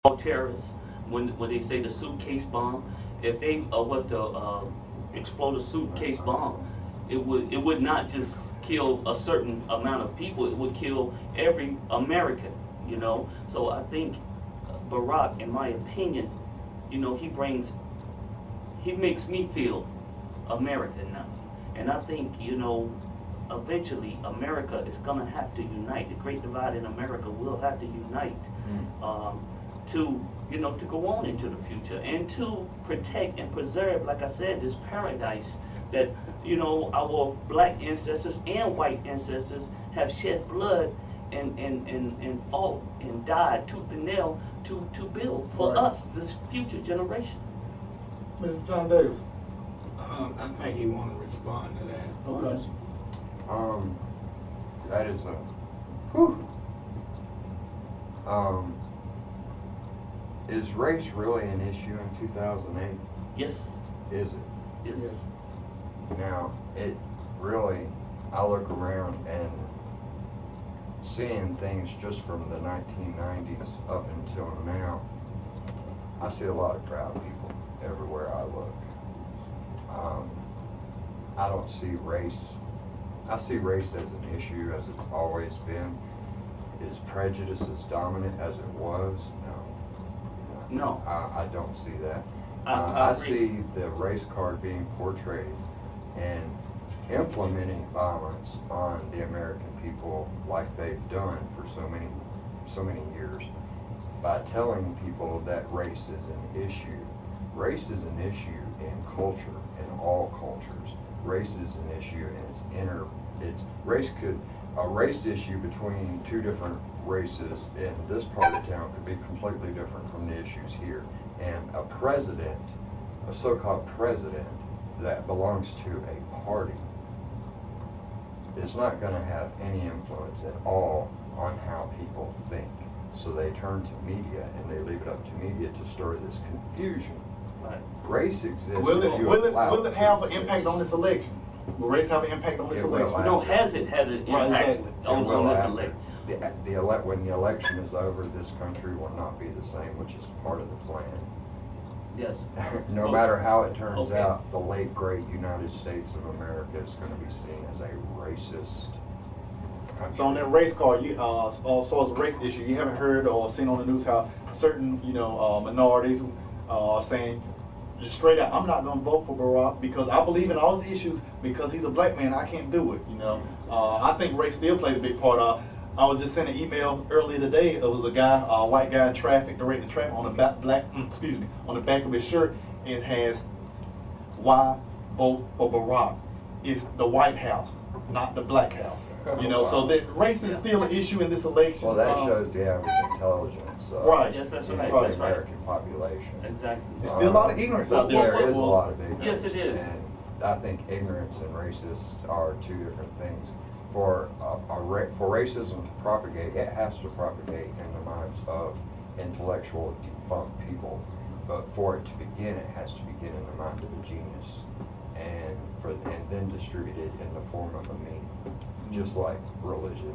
all terrorists. When they say the suitcase bomb, if they was to explode a suitcase bomb, it would not just kill a certain amount of people. It would kill every American. So I think Barack, in my opinion, he makes me feel American now, and I think eventually America is gonna have to unite. The Great Divide in America will have to unite. To to go on into the future and to protect and preserve, like I said, this paradise that our black ancestors and white ancestors have shed blood and fought and died tooth and nail to build for us, this future generation. Mr. John Davis. I think he want to respond to that. Okay. That is a, whew. Is race really an issue in 2008? Yes. Is it? Yes. Now, it really, I look around and seeing things just from the 1990s up until now, I see a lot of proud people everywhere I look. I don't see race. I see race as an issue, as it's always been. Is prejudice as dominant as it was? No. I don't see that. I I agree. see the race card being portrayed and implementing violence on the American people like they've done for so many years by telling people that race is an issue. Race is an issue in culture, in all cultures. Race is an issue and a race issue between two different races in this part of town could be completely different from the issues here. And a president, a so-called president that belongs to a party is not going to have any influence at all on how people think. So they turn to media and they leave it up to media to stir this confusion. Right. Race exists. Will if you allow it have an it to impact on this election? Will race have an impact on this It will. election? No, has it had an Right, impact exactly. on, It will on this after. election? When the election is over, this country will not be the same, which is part of the plan. Yes. No Okay. matter how it turns Okay. out, the late great United States of America is going to be seen as a racist country. So on that race card, you so as a race issue, you haven't heard or seen on the news how certain minorities are saying just straight out, I'm not gonna vote for Barack because I believe in all his issues. Because he's a black man, I can't do it. I think race still plays a big part. I was just sent an email earlier today. It was a guy, a white guy in traffic, directing traffic on the on the back of his shirt. It has "Why vote for Barack?" It's the White House, not the Black House. So that race is still an issue in this election. Well, that shows the average intelligence of Right. Yes, that's the right. Right. That's right. American population. Exactly. There's still a lot of ignorance out there. There is a lot of ignorance. Yes, it is. And I think ignorance and racist are two different things. For racism to propagate, it has to propagate in the minds of intellectual, defunct people. But for it to begin, it has to begin in the mind of a genius, and then distributed in the form of a meme, just like religion.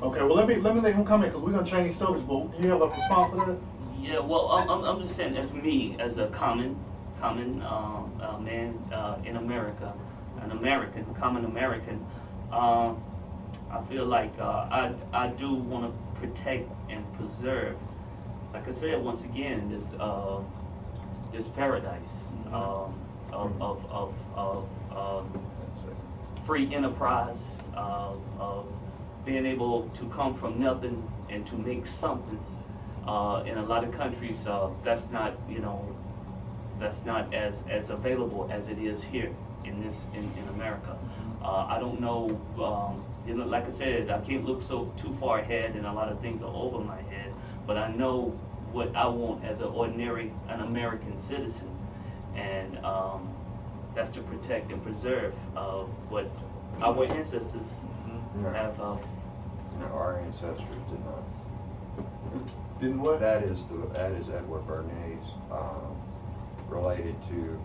Okay, well let me let him come in because we're gonna change subjects. But you have a response to that? Yeah, well, I'm just saying, as me, as a common man in America, common American, I feel like I do want to protect and preserve, like I said, once again, this paradise of free enterprise, of being able to come from nothing and to make something. In a lot of countries, that's not as available as it is here in America. I don't know, like I said, I can't look too far ahead, and a lot of things are over my head. But I know what I want as an American citizen, and that's to protect and preserve what our ancestors have. No, our ancestors did not. Didn't what? That is Edward Bernays, related to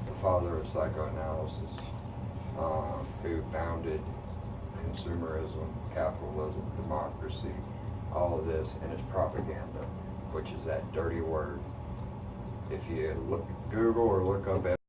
the father of psychoanalysis, who founded consumerism, capitalism, democracy, all of this, and it's propaganda, which is that dirty word. If you look, Google or look up